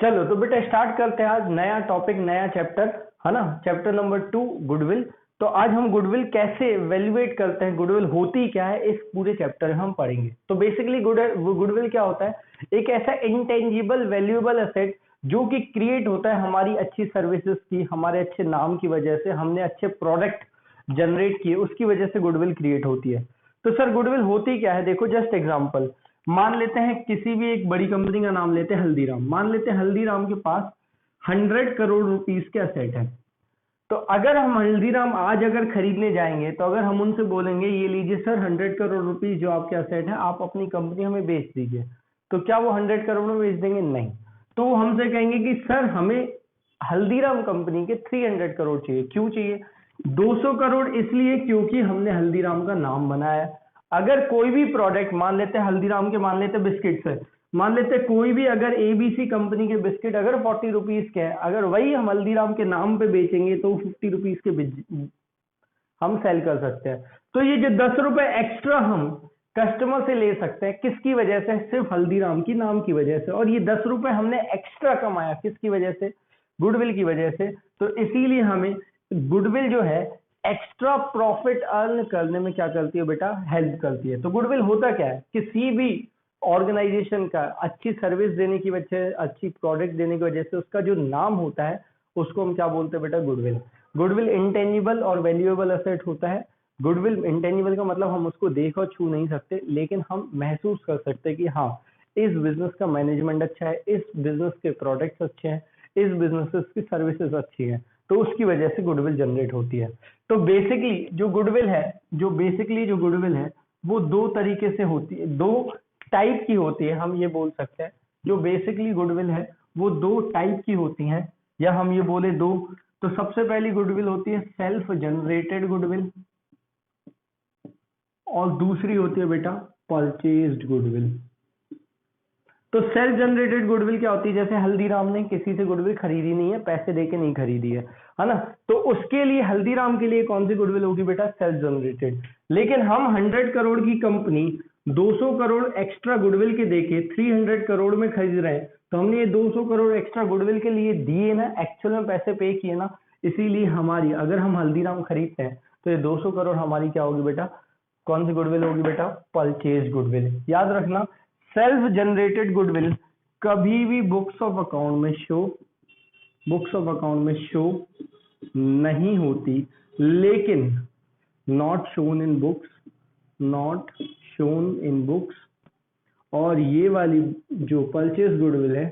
चलो तो बेटा स्टार्ट करते हैं आज नया टॉपिक, नया चैप्टर, है ना। Chapter number 2 goodwill. तो आज हम गुडविल कैसे एवेल्युएट करते हैं, गुडविल होती क्या है, इस पूरे चैप्टर में हम पढ़ेंगे। तो बेसिकली गुडविल क्या होता है? एक ऐसा इंटेंजिबल वैल्यूएबल एसेट जो कि क्रिएट होता है हमारी अच्छी सर्विसेज की, हमारे अच्छे नाम की वजह से, हमने अच्छे प्रोडक्ट जनरेट किए, उसकी वजह से गुडविल क्रिएट होती है। तो सर गुडविल होती क्या है? देखो जस्ट एग्जांपल मान लेते हैं, किसी भी एक बड़ी कंपनी का नाम लेते हैं हल्दीराम। मान लेते हैं हल्दीराम के पास 100 करोड़ रुपीस के असेट है। तो अगर हम हल्दीराम आज अगर खरीदने जाएंगे, तो अगर हम उनसे बोलेंगे ये लीजिए सर 100 करोड़ रुपीस जो आपके असेट है, आप अपनी कंपनी हमें बेच दीजिए, तो क्या वो 100 करोड़ में बेच देंगे? नहीं। तो वो हमसे कहेंगे कि सर हमें हल्दीराम कंपनी के 300 करोड़ चाहिए। क्यों चाहिए? 200 करोड़ इसलिए क्योंकि हमने हल्दीराम का नाम बनाया। अगर कोई भी प्रोडक्ट, मान लेते हैं हल्दीराम के, मान लेते हैं बिस्किट्स है, मान लेते हैं कोई भी अगर एबीसी कंपनी के बिस्किट अगर 40 रुपीज के हैं, अगर वही हम हल्दीराम के नाम पे बेचेंगे तो 50 रुपीज के हम सेल कर सकते हैं। तो ये जो 10 रुपए एक्स्ट्रा हम कस्टमर से ले सकते हैं, किसकी वजह से? सिर्फ हल्दीराम की नाम की वजह से। और ये 10 रुपए हमने एक्स्ट्रा कमाया किसकी वजह से? गुडविल की वजह से। तो इसीलिए हमें गुडविल जो है एक्स्ट्रा प्रॉफिट अर्न करने में क्या करती है बेटा? हेल्प करती है। तो गुडविल होता क्या है? किसी भी ऑर्गेनाइजेशन का अच्छी सर्विस देने की वजह से, अच्छी प्रोडक्ट देने की वजह से उसका जो नाम होता है उसको हम क्या बोलते हैं बेटा? गुडविल। गुडविल इंटेंजिबल और वैल्यूएबल एसेट होता है। गुडविल इंटेंजिबल का मतलब हम उसको देख और छू नहीं सकते, लेकिन हम महसूस कर सकते हैं कि हाँ इस बिजनेस का मैनेजमेंट अच्छा है, इस बिजनेस के प्रोडक्ट्स अच्छे हैं, इस बिजनेस की सर्विसेज अच्छी हैं, तो उसकी वजह से गुडविल जनरेट होती है। तो बेसिकली जो गुडविल है, जो गुडविल है वो दो तरीके से होती है, दो टाइप की होती है, हम ये बोल सकते हैं। जो बेसिकली गुडविल है वो दो टाइप की होती हैं, या हम ये बोले दो। तो सबसे पहली गुडविल होती है सेल्फ जनरेटेड गुडविल, और दूसरी होती है बेटा परचेज्ड गुडविल। तो सेल्फ जनरेटेड गुडविल क्या होती है? जैसे हल्दीराम ने किसी से गुडविल खरीदी नहीं है, पैसे देके नहीं खरीदी है ना। तो उसके लिए हल्दीराम के लिए कौन सी गुडविल होगी बेटा? Self generated. लेकिन हम 100 करोड़ की कंपनी 200 करोड़ एक्स्ट्रा गुडविल के देके 300 करोड़ में खरीद रहे हैं, तो हमने ये 200 करोड़ एक्स्ट्रा गुडविल के लिए दिए ना, एक्चुअल में पैसे पे किए ना। इसीलिए हमारी, अगर हम हल्दीराम खरीदते हैं तो ये 200 करोड़ हमारी क्या होगी बेटा? कौन सी गुडविल होगी बेटा? Purchase goodwill. याद रखना, सेल्फ जनरेटेड गुडविल कभी भी बुक्स ऑफ अकाउंट में शो नहीं होती, लेकिन नॉट शोन इन बुक्स, और ये वाली जो परचेज गुडविल है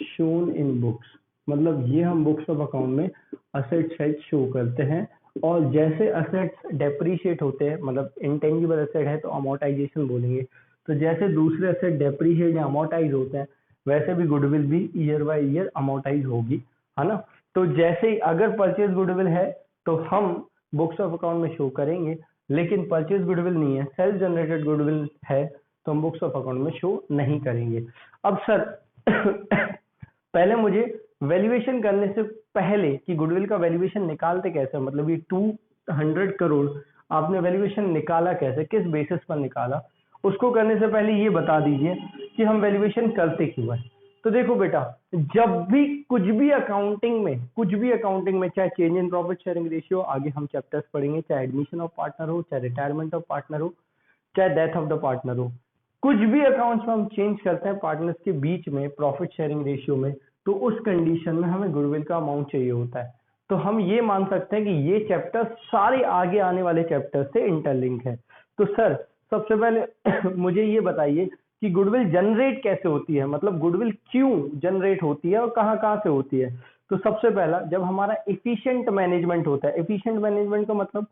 शोन इन बुक्स, मतलब ये हम बुक्स ऑफ अकाउंट में असेट साइड शो करते हैं। और जैसे असेट्स डेप्रीशिएट होते हैं, मतलब इंटेंजिबल एसेट है तो अमोर्टाइजेशन बोलेंगे, तो जैसे दूसरे एसेट डेप्रीशिएट या अमोर्टाइज होते हैं, वैसे भी गुडविल भी ईयर बाय ईयर अमोर्टाइज होगी, है ना। तो जैसे अगर परचेज गुडविल है तो हम बुक्स ऑफ अकाउंट में शो करेंगे, लेकिन परचेज गुडविल नहीं है, सेल्फ जनरेटेड गुडविल है, तो हम बुक्स ऑफ अकाउंट में शो नहीं करेंगे। अब सर पहले मुझे वैल्यूएशन करने से पहले कि गुडविल का वैल्यूएशन निकालते कैसे, मतलब ये 200 करोड़ आपने वैल्यूएशन निकाला कैसे, किस बेसिस पर निकाला, उसको करने से पहले ये बता दीजिए कि हम वैल्यूएशन करते क्यों है। तो देखो बेटा, जब भी कुछ भी अकाउंटिंग में चाहे change in profit sharing ratio, आगे हम चैप्टर्स पढ़ेंगे, चाहे एडमिशन ऑफ पार्टनर हो, चाहे रिटायरमेंट ऑफ पार्टनर हो, चाहे डेथ ऑफ द पार्टनर हो, कुछ भी अकाउंट्स में हम चेंज करते हैं पार्टनर्स के बीच में प्रॉफिट शेयरिंग रेशियो में, तो उस कंडीशन में हमें गुडविल का अमाउंट चाहिए होता है। तो हम ये मान सकते हैं कि ये चैप्टर सारे आगे आने वाले चैप्टर से इंटरलिंक है। तो सर सबसे पहले मुझे ये बताइए कि गुडविल जनरेट कैसे होती है, मतलब गुडविल क्यों जनरेट होती है और कहाँ कहाँ से होती है। तो सबसे पहला, जब हमारा एफिशिएंट मैनेजमेंट होता है। एफिशिएंट मैनेजमेंट का मतलब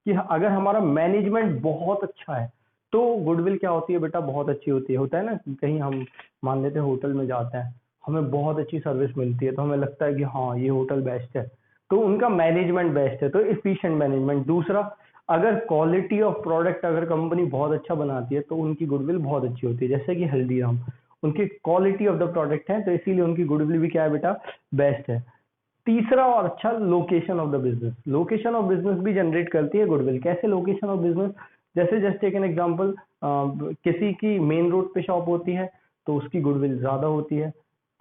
कि अगर हमारा मैनेजमेंट बहुत अच्छा है तो गुडविल क्या होती है बेटा? बहुत अच्छी होती है। होता है ना, कहीं हम मान लेते हैं होटल में जाते हैं, हमें बहुत अच्छी सर्विस मिलती है, तो हमें लगता है कि हाँ ये होटल बेस्ट है, तो उनका मैनेजमेंट बेस्ट है, तो एफिशिएंट मैनेजमेंट। दूसरा, अगर क्वालिटी ऑफ प्रोडक्ट अगर कंपनी बहुत अच्छा बनाती है तो उनकी गुडविल बहुत अच्छी होती है, जैसे कि हल्दीराम, उनकी क्वालिटी ऑफ द प्रोडक्ट है तो इसीलिए उनकी गुडविल भी क्या है बेटा? बेस्ट है। तीसरा और अच्छा, location of the business. Location of business भी जनरेट करती है गुडविल। कैसे लोकेशन ऑफ बिजनेस? जैसे जस्ट टेक एन एग्जांपल, किसी की मेन रोड पे शॉप होती है तो उसकी गुडविल ज्यादा होती है।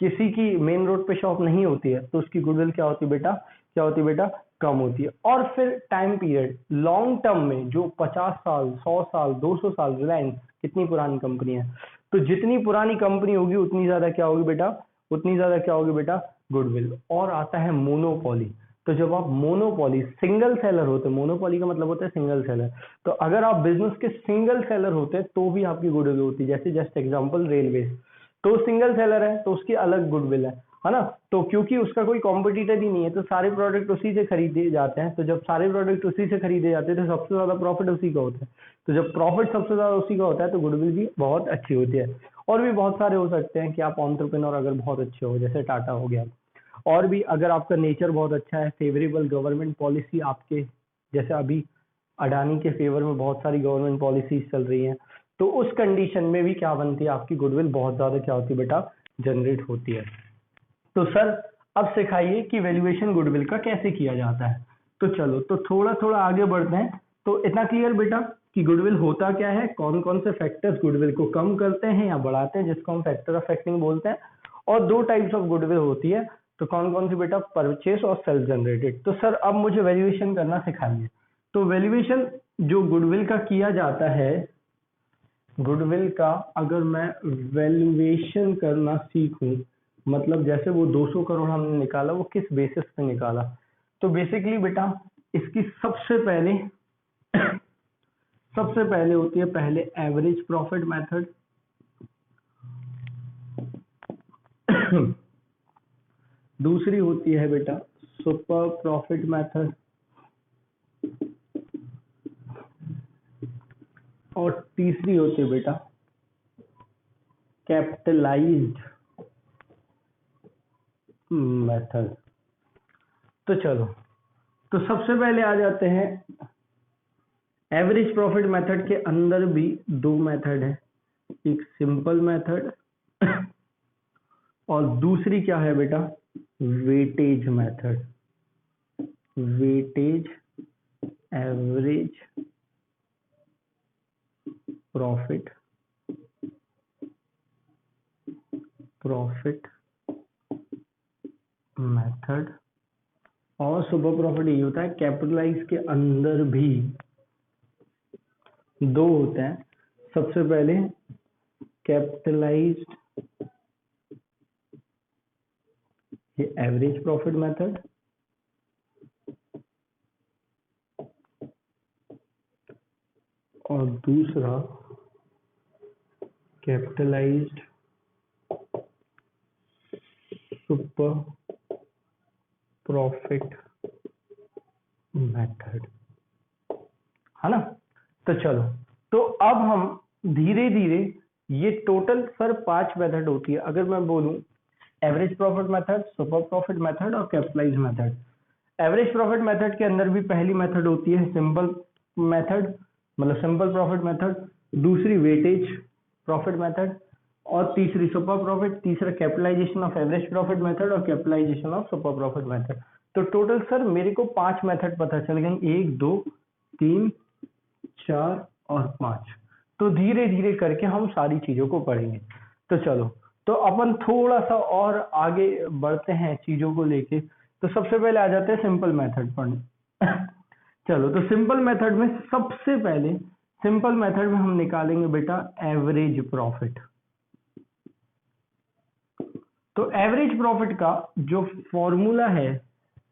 किसी की मेन रोड पे शॉप नहीं होती है तो उसकी गुडविल क्या होती है बेटा, क्या होती है बेटा, कम होती है। और फिर टाइम पीरियड लॉन्ग टर्म में जो 50 साल 100 साल 200 साल, रिलायंस कितनी पुरानी कंपनी है, तो जितनी पुरानी कंपनी होगी उतनी ज्यादा क्या होगी बेटा, उतनी ज्यादा क्या होगी बेटा, गुडविल। और आता है मोनोपोली। तो जब आप मोनोपोली सिंगल सेलर होते हैं, मोनोपोली का मतलब होता है सिंगल सेलर, तो अगर आप बिजनेस के सिंगल सेलर होते हैं तो भी आपकी गुडविल होती है। जैसे जस्ट एग्जांपल रेलवे, तो सिंगल सेलर है तो उसकी अलग गुडविल है ना। तो क्योंकि उसका कोई कॉम्पिटिटर ही नहीं है तो सारे प्रोडक्ट उसी से खरीदे जाते हैं, तो जब सारे प्रोडक्ट उसी से खरीदे जाते हैं तो सबसे ज्यादा प्रॉफिट उसी का होता है। तो जब प्रॉफिट सबसे ज्यादा उसी का होता है तो गुडविल भी बहुत अच्छी होती है। और भी बहुत सारे हो सकते हैं कि आप एंटरप्रेन्योर अगर बहुत अच्छे हो, जैसे टाटा हो गया। और भी अगर आपका नेचर बहुत अच्छा है, फेवरेबल गवर्नमेंट पॉलिसी आपके, जैसे अभी अडानी के फेवर में बहुत सारी गवर्नमेंट पॉलिसीज चल रही हैं, तो उस कंडीशन में भी क्या बनती है, आपकी गुडविल बहुत ज्यादा क्या होती है बेटा, जनरेट होती है। तो सर अब सिखाइए कि वैल्यूएशन गुडविल का कैसे किया जाता है। तो चलो तो थोड़ा थोड़ा आगे बढ़ते हैं। तो इतना क्लियर बेटा कि गुडविल होता क्या है, कौन कौन से फैक्टर्स गुडविल को कम करते हैं या बढ़ाते हैं, जिसको हम फैक्टर अफेक्टिंग बोलते हैं। और दो टाइप्स ऑफ गुडविल होती है, तो कौन कौन सी बेटा, परचेस और सेल्फ जनरेटेड। तो सर अब मुझे वैल्यूएशन करना सिखाइए। तो वैल्यूएशन जो गुडविल का किया जाता है, गुडविल का अगर मैं वैल्यूएशन करना सीखूं, मतलब जैसे वो 200 करोड़ हमने निकाला, वो किस बेसिस पे निकाला। तो बेसिकली बेटा इसकी सबसे पहले होती है पहले एवरेज प्रॉफिट मेथड, दूसरी होती है बेटा सुपर प्रॉफिट मेथड, और तीसरी होती है बेटा कैपिटलाइज्ड मेथड। तो चलो तो सबसे पहले आ जाते हैं एवरेज प्रॉफिट मेथड के अंदर भी दो मेथड है, एक सिंपल मेथड और दूसरी क्या है बेटा, weightage method. Weightage average profit method और सुपर प्रॉफिट यही होता है। कैपिटलाइज के अंदर भी दो होते हैं, सबसे पहले कैपिटलाइज्ड ये एवरेज प्रॉफिट मेथड, और दूसरा कैपिटलाइज्ड सुपर प्रॉफिट मेथड, है ना। तो चलो तो अब हम धीरे धीरे, ये टोटल सर 5 मेथड होती है। अगर मैं बोलूं average profit method, super profit method और capitalise method. Average profit method के अंदर भी पहली मेथड होती है सिंपल मेथड, मतलब सिंपल प्रॉफिट मेथड, दूसरी वेटेज प्रॉफिट मेथड, और तीसरी सुपर प्रॉफिट, तीसरा capitalisation of average profit method और capitalisation of super profit method. तो टोटल सर मेरे को 5 मेथड पता चल गए, 1 2 3 4 और 5। तो धीरे धीरे करके हम सारी चीजों को पढ़ेंगे। तो चलो तो अपन थोड़ा सा और आगे बढ़ते हैं चीजों को लेके। तो सबसे पहले आ जाते हैं सिंपल मेथड पढ़ने। चलो तो सिंपल मेथड में सबसे पहले, सिंपल मेथड में हम निकालेंगे बेटा एवरेज प्रॉफिट। तो एवरेज प्रॉफिट का जो फॉर्मूला है,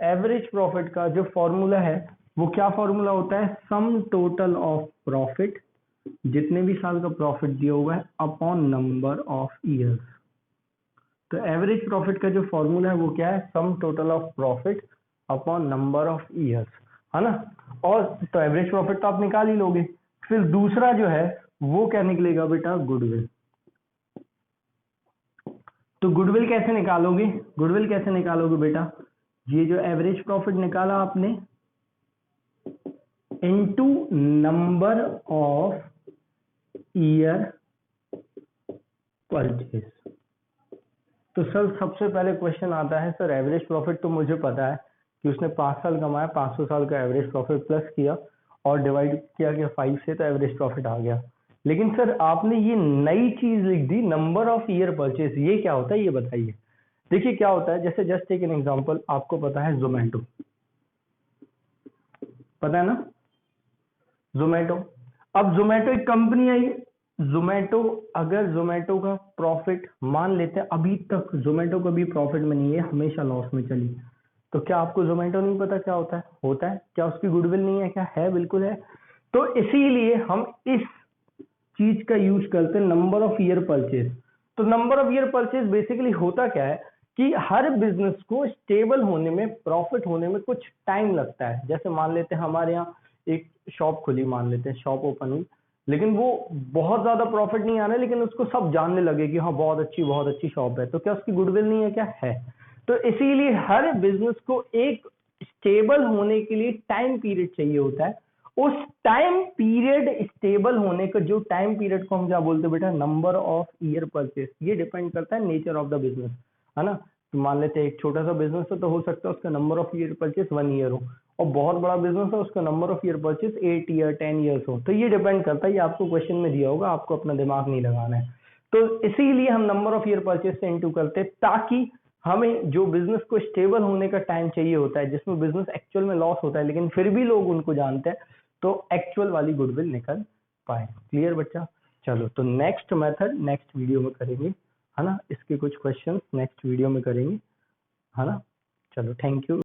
एवरेज प्रॉफिट का जो फॉर्मूला है वो क्या फॉर्मूला होता है, सम टोटल ऑफ प्रॉफिट, जितने भी साल का प्रॉफिट दिया हुआ है, अपॉन नंबर ऑफ ईयर्स। तो एवरेज प्रॉफिट का जो फॉर्मूला है वो क्या है, sum total of profit upon number of years, है ना। और तो एवरेज प्रॉफिट तो आप निकाल ही लोगे। फिर दूसरा जो है वो क्या निकलेगा बेटा, गुडविल। तो गुडविल कैसे निकालोगे, गुडविल कैसे निकालोगे बेटा, ये जो एवरेज प्रॉफिट निकाला आपने into number of year purchase. तो सर सबसे पहले क्वेश्चन आता है, सर एवरेज प्रॉफिट तो मुझे पता है कि उसने 5 साल कमाया, 500 साल का एवरेज प्रॉफिट प्लस किया और डिवाइड किया गया 5 से, तो एवरेज प्रॉफिट आ गया। लेकिन सर आपने ये नई चीज लिख दी, नंबर ऑफ ईयर परचेस, ये क्या होता है ये बताइए। देखिए क्या होता है, जैसे जस्ट टेक एन एग्जांपल, आपको पता है जोमेटो, पता है ना जोमेटो। अब जोमेटो एक कंपनी आई, जोमेटो, अगर जोमेटो का प्रॉफिट मान लेते हैं अभी तक जोमेटो कभी प्रॉफिट में नहीं है, हमेशा लॉस में चली, तो क्या आपको जोमेटो नहीं पता क्या होता है? होता है। क्या उसकी गुडविल नहीं है? क्या है, बिल्कुल है। तो इसीलिए हम इस चीज का यूज करते हैं, नंबर ऑफ ईयर परचेज। तो number of year purchase basically होता क्या है कि हर बिजनेस को स्टेबल होने में, प्रॉफिट होने में कुछ टाइम लगता है। जैसे मान लेते हैं हमारे यहाँ एक शॉप खुली, मान लेते हैं शॉप ओपन हुई, लेकिन वो बहुत ज्यादा प्रॉफिट नहीं आ रहा है, लेकिन उसको सब जानने लगे कि हाँ बहुत अच्छी शॉप है, तो क्या उसकी गुडविल नहीं है? क्या है। तो इसीलिए हर बिजनेस को एक स्टेबल होने के लिए टाइम पीरियड चाहिए होता है। उस टाइम पीरियड स्टेबल होने का, जो टाइम पीरियड को हम क्या बोलते हैं बेटा, नंबर ऑफ ईयर परचेस। ये डिपेंड करता है नेचर ऑफ द बिजनेस, है ना। तो मान लेते हैं एक छोटा सा बिजनेस है, तो हो सकता है उसका number of year purchase 1 year हो, और बहुत बड़ा बिजनेस है उसका number of year purchase 8 year 10 years हो। तो ये डिपेंड करता है, ये आपको क्वेश्चन में दिया होगा, आपको अपना दिमाग नहीं लगाना है। तो इसीलिए हम नंबर ऑफ ईयर परचेस से इंटू करते हैं, ताकि हमें जो बिजनेस को स्टेबल होने का टाइम चाहिए होता है, जिसमें बिजनेस एक्चुअल में लॉस होता है लेकिन फिर भी लोग उनको जानते हैं, तो एक्चुअल वाली गुडविल निकल पाए। क्लियर बच्चा? चलो, तो नेक्स्ट मेथड नेक्स्ट वीडियो में करेंगे, है ना। इसके कुछ क्वेश्चंस नेक्स्ट वीडियो में करेंगे, है ना। चलो, थैंक यू।